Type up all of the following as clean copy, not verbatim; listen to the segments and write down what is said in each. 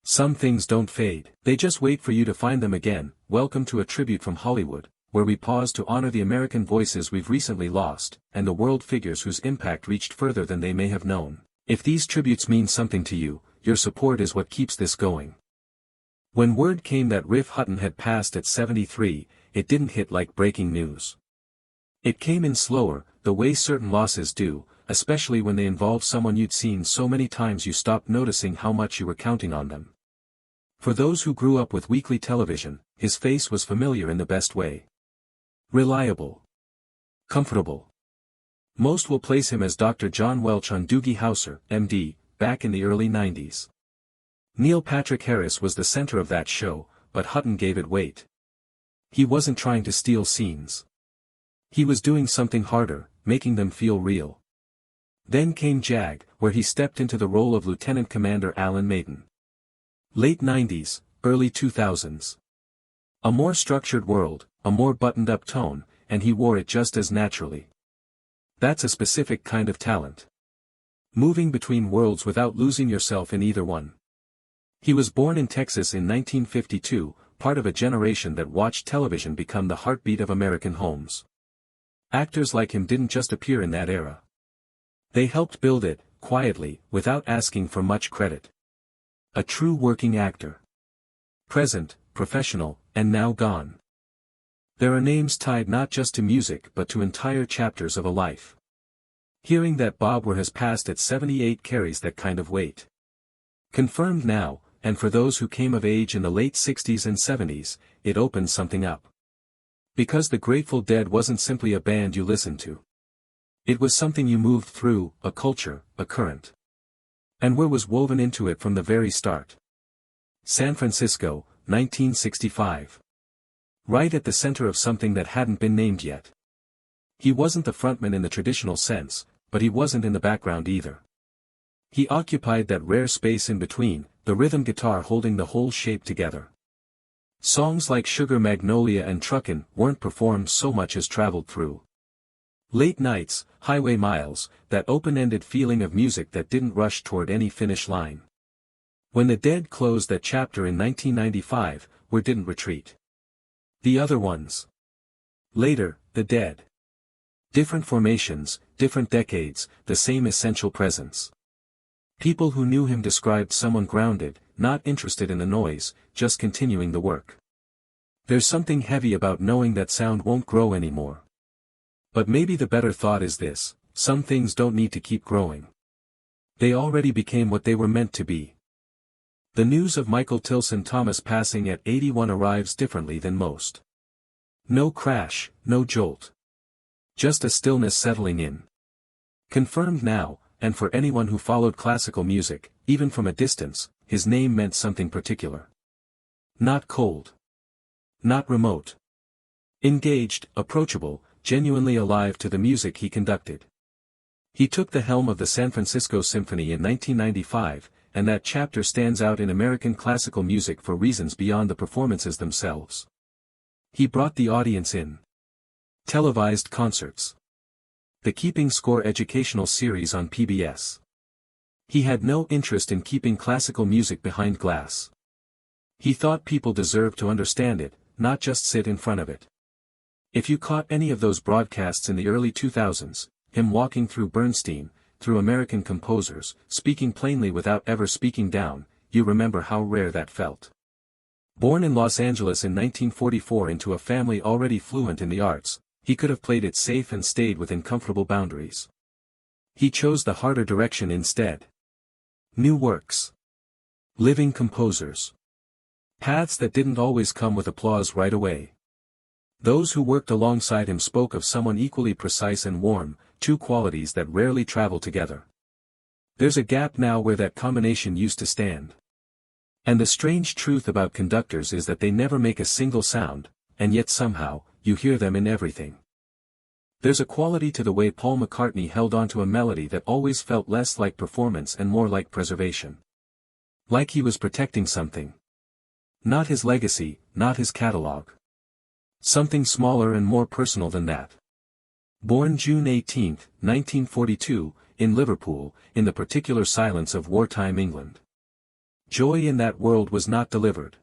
Some things don't fade. They just wait for you to find them again. Welcome to a tribute from Hollywood, where we pause to honor the American voices we've recently lost, and the world figures whose impact reached further than they may have known. If these tributes mean something to you, your support is what keeps this going. When word came that Riff Hutton had passed at 73, it didn't hit like breaking news. It came in slower, the way certain losses do, especially when they involve someone you'd seen so many times you stopped noticing how much you were counting on them. For those who grew up with weekly television, his face was familiar in the best way. Reliable. Comfortable. Most will place him as Dr. John Welch on Doogie Howser, MD, back in the early 90s. Neil Patrick Harris was the center of that show, but Hutton gave it weight. He wasn't trying to steal scenes. He was doing something harder, making them feel real. Then came Jag, where he stepped into the role of Lieutenant Commander Alan Maiden. Late 90s, early 2000s. A more structured world, a more buttoned-up tone, and he wore it just as naturally. That's a specific kind of talent. Moving between worlds without losing yourself in either one. He was born in Texas in 1952, part of a generation that watched television become the heartbeat of American homes. Actors like him didn't just appear in that era. They helped build it, quietly, without asking for much credit. A true working actor. Present, professional, and now gone. There are names tied not just to music but to entire chapters of a life. Hearing that Bob Weir has passed at 78 carries that kind of weight. Confirmed now, and for those who came of age in the late 60s and 70s, it opens something up. Because the Grateful Dead wasn't simply a band you listened to. It was something you moved through, a culture, a current. And Weir was woven into it from the very start. San Francisco, 1965. Right at the center of something that hadn't been named yet. He wasn't the frontman in the traditional sense, but he wasn't in the background either. He occupied that rare space in between, the rhythm guitar holding the whole shape together. Songs like Sugar Magnolia and Truckin' weren't performed so much as traveled through. Late nights, highway miles, that open-ended feeling of music that didn't rush toward any finish line. When the Dead closed that chapter in 1995, Weir didn't retreat. The other ones. Later, the Dead. Different formations, different decades, the same essential presence. People who knew him described someone grounded, not interested in the noise, just continuing the work. There's something heavy about knowing that sound won't grow anymore. But maybe the better thought is this: some things don't need to keep growing. They already became what they were meant to be. The news of Michael Tilson Thomas passing at 81 arrives differently than most. No crash, no jolt. Just a stillness settling in. Confirmed now, and for anyone who followed classical music, even from a distance, his name meant something particular. Not cold. Not remote. Engaged, approachable, genuinely alive to the music he conducted. He took the helm of the San Francisco Symphony in 1995, and that chapter stands out in American classical music for reasons beyond the performances themselves. He brought the audience in. Televised concerts. The Keeping Score educational series on PBS. He had no interest in keeping classical music behind glass. He thought people deserved to understand it, not just sit in front of it. If you caught any of those broadcasts in the early 2000s, him walking through Bernstein, through American composers, speaking plainly without ever speaking down, you remember how rare that felt. Born in Los Angeles in 1944 into a family already fluent in the arts, he could have played it safe and stayed within comfortable boundaries. He chose the harder direction instead. New works. Living composers. Paths that didn't always come with applause right away. Those who worked alongside him spoke of someone equally precise and warm, two qualities that rarely travel together. There's a gap now where that combination used to stand. And the strange truth about conductors is that they never make a single sound, and yet somehow, you hear them in everything. There's a quality to the way Paul McCartney held onto a melody that always felt less like performance and more like preservation. Like he was protecting something. Not his legacy, not his catalog. Something smaller and more personal than that. Born June 18, 1942, in Liverpool, in the particular silence of wartime England. Joy in that world was not delivered.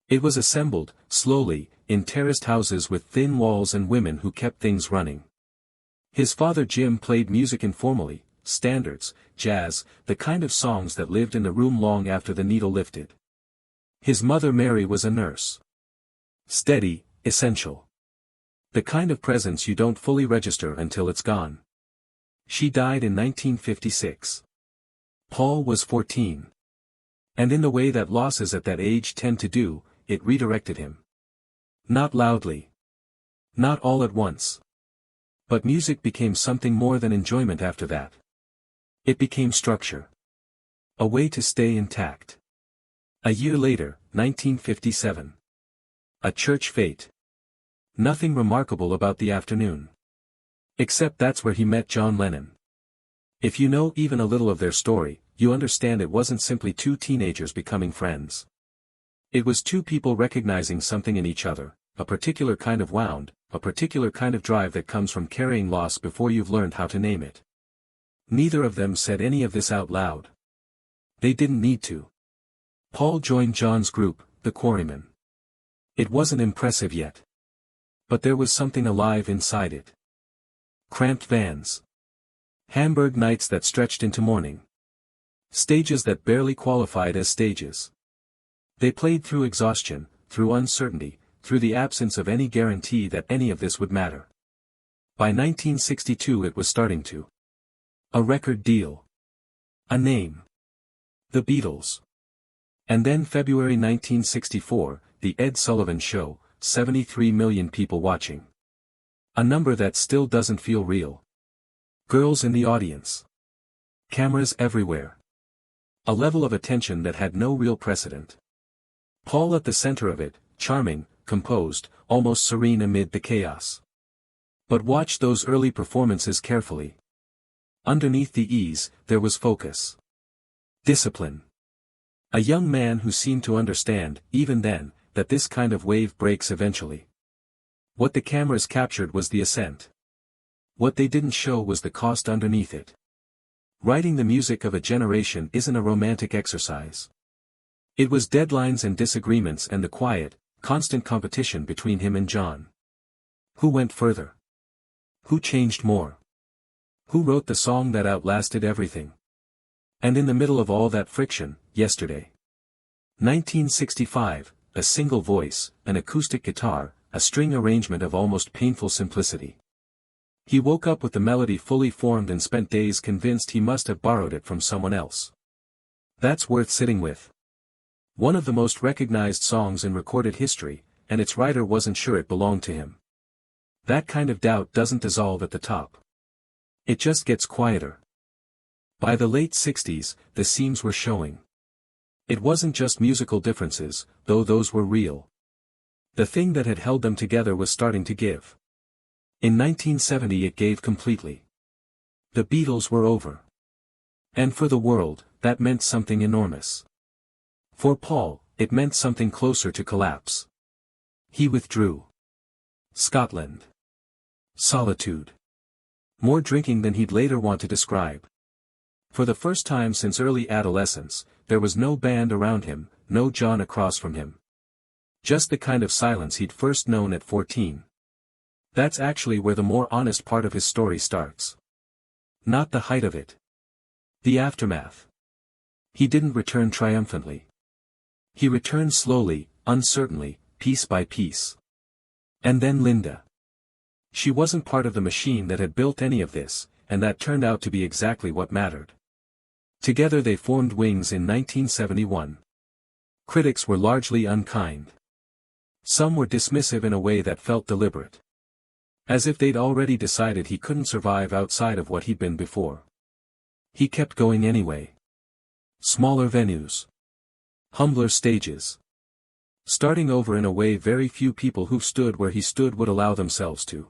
It was assembled, slowly, in terraced houses with thin walls and women who kept things running. His father Jim played music informally, standards, jazz, the kind of songs that lived in the room long after the needle lifted. His mother Mary was a nurse. Steady, essential. The kind of presence you don't fully register until it's gone. She died in 1956. Paul was 14. And in the way that losses at that age tend to do, it redirected him. Not loudly. Not all at once. But music became something more than enjoyment after that. It became structure. A way to stay intact. A year later, 1957. A church fete. Nothing remarkable about the afternoon. Except that's where he met John Lennon. If you know even a little of their story, you understand it wasn't simply two teenagers becoming friends. It was two people recognizing something in each other, a particular kind of wound, a particular kind of drive that comes from carrying loss before you've learned how to name it. Neither of them said any of this out loud. They didn't need to. Paul joined John's group, the Quarrymen. It wasn't impressive yet. But there was something alive inside it. Cramped vans. Hamburg nights that stretched into morning. Stages that barely qualified as stages. They played through exhaustion, through uncertainty, through the absence of any guarantee that any of this would matter. By 1962 it was starting to. A record deal. A name. The Beatles. And then February 1964, The Ed Sullivan Show, 73 million people watching. A number that still doesn't feel real. Girls in the audience. Cameras everywhere. A level of attention that had no real precedent. Paul at the center of it, charming, composed, almost serene amid the chaos. But watch those early performances carefully. Underneath the ease, there was focus. Discipline. A young man who seemed to understand, even then, that this kind of wave breaks eventually. What the cameras captured was the ascent. What they didn't show was the cost underneath it. Writing the music of a generation isn't a romantic exercise. It was deadlines and disagreements and the quiet, constant competition between him and John. Who went further? Who changed more? Who wrote the song that outlasted everything? And in the middle of all that friction, yesterday. 1965, a single voice, an acoustic guitar, a string arrangement of almost painful simplicity. He woke up with the melody fully formed and spent days convinced he must have borrowed it from someone else. That's worth sitting with. One of the most recognized songs in recorded history, and its writer wasn't sure it belonged to him. That kind of doubt doesn't dissolve at the top. It just gets quieter. By the late 60s, the seams were showing. It wasn't just musical differences, though those were real. The thing that had held them together was starting to give. In 1970 it gave completely. The Beatles were over. And for the world, that meant something enormous. For Paul, it meant something closer to collapse. He withdrew. Scotland. Solitude. More drinking than he'd later want to describe. For the first time since early adolescence, there was no band around him, no John across from him. Just the kind of silence he'd first known at 14. That's actually where the more honest part of his story starts. Not the height of it. The aftermath. He didn't return triumphantly. He returned slowly, uncertainly, piece by piece. And then Linda. She wasn't part of the machine that had built any of this, and that turned out to be exactly what mattered. Together they formed Wings in 1971. Critics were largely unkind. Some were dismissive in a way that felt deliberate. As if they'd already decided he couldn't survive outside of what he'd been before. He kept going anyway. Smaller venues. Humbler stages. Starting over in a way very few people who stood where he stood would allow themselves to.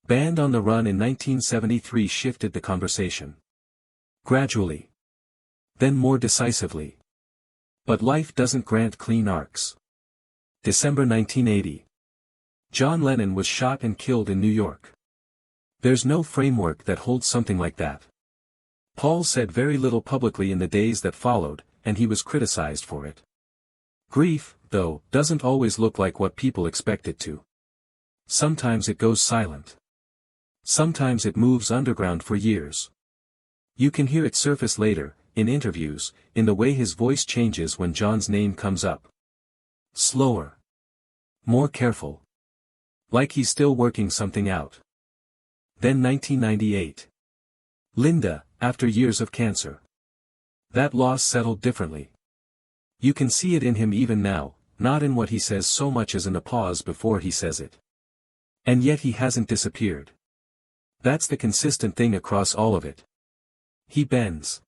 Band on the Run in 1973 shifted the conversation. Gradually. Then more decisively. But life doesn't grant clean arcs. December 1980. John Lennon was shot and killed in New York. There's no framework that holds something like that. Paul said very little publicly in the days that followed, and he was criticized for it. Grief, though, doesn't always look like what people expect it to. Sometimes it goes silent. Sometimes it moves underground for years. You can hear it surface later, in interviews, in the way his voice changes when John's name comes up. Slower. More careful. Like he's still working something out. Then 1998. Linda, after years of cancer. That loss settled differently. You can see it in him even now, not in what he says so much as in the pause before he says it. And yet he hasn't disappeared. That's the consistent thing across all of it. He bends.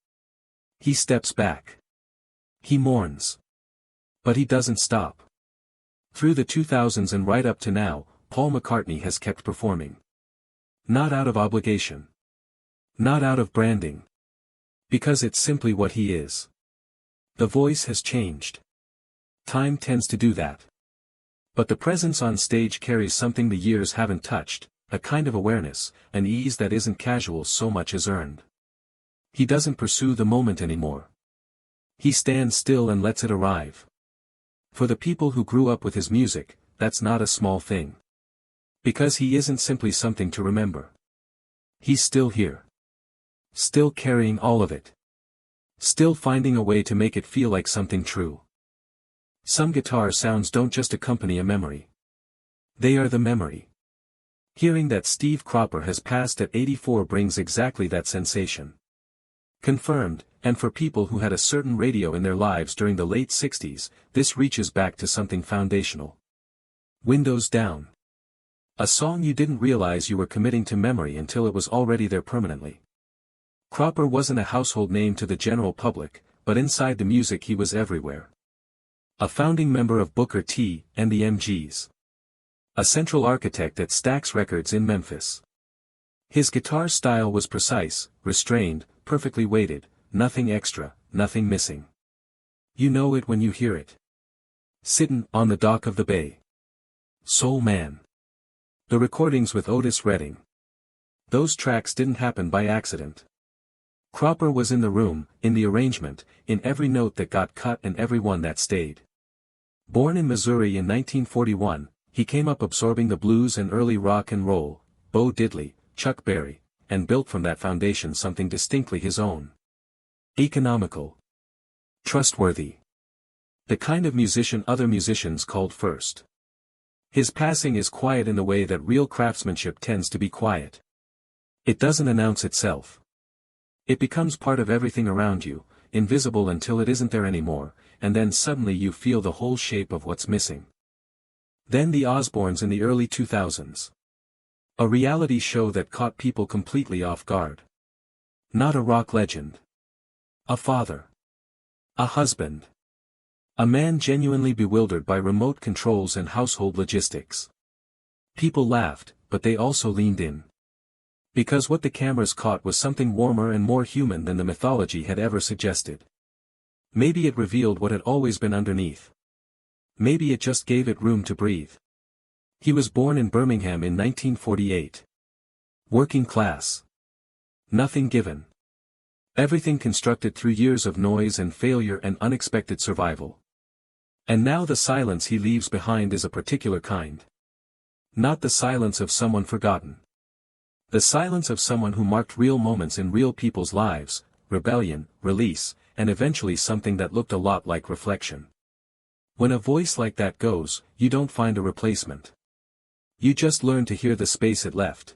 He steps back. He mourns. But he doesn't stop. Through the 2000s and right up to now, Paul McCartney has kept performing. Not out of obligation. Not out of branding. Because it's simply what he is. The voice has changed. Time tends to do that. But the presence on stage carries something the years haven't touched, a kind of awareness, an ease that isn't casual so much as earned. He doesn't pursue the moment anymore. He stands still and lets it arrive. For the people who grew up with his music, that's not a small thing. Because he isn't simply something to remember. He's still here. Still carrying all of it. Still finding a way to make it feel like something true. Some guitar sounds don't just accompany a memory. They are the memory. Hearing that Steve Cropper has passed at 84 brings exactly that sensation. Confirmed, and for people who had a certain radio in their lives during the late 60s, this reaches back to something foundational. Windows Down. A song you didn't realize you were committing to memory until it was already there permanently. Cropper wasn't a household name to the general public, but inside the music he was everywhere. A founding member of Booker T and the MGs. A central architect at Stax Records in Memphis. His guitar style was precise, restrained, perfectly weighted, nothing extra, nothing missing. You know it when you hear it. Sittin' on the Dock of the Bay. Soul Man. The recordings with Otis Redding. Those tracks didn't happen by accident. Cropper was in the room, in the arrangement, in every note that got cut and every one that stayed. Born in Missouri in 1941, he came up absorbing the blues and early rock and roll, Bo Diddley, Chuck Berry, and built from that foundation something distinctly his own. Economical. Trustworthy. The kind of musician other musicians called first. His passing is quiet in the way that real craftsmanship tends to be quiet. It doesn't announce itself. It becomes part of everything around you, invisible until it isn't there anymore, and then suddenly you feel the whole shape of what's missing. Then the Osbournes in the early 2000s. A reality show that caught people completely off guard. Not a rock legend. A father. A husband. A man genuinely bewildered by remote controls and household logistics. People laughed, but they also leaned in. Because what the cameras caught was something warmer and more human than the mythology had ever suggested. Maybe it revealed what had always been underneath. Maybe it just gave it room to breathe. He was born in Birmingham in 1948. Working class. Nothing given. Everything constructed through years of noise and failure and unexpected survival. And now the silence he leaves behind is a particular kind. Not the silence of someone forgotten. The silence of someone who marked real moments in real people's lives, rebellion, release, and eventually something that looked a lot like reflection. When a voice like that goes, you don't find a replacement. You just learn to hear the space it left.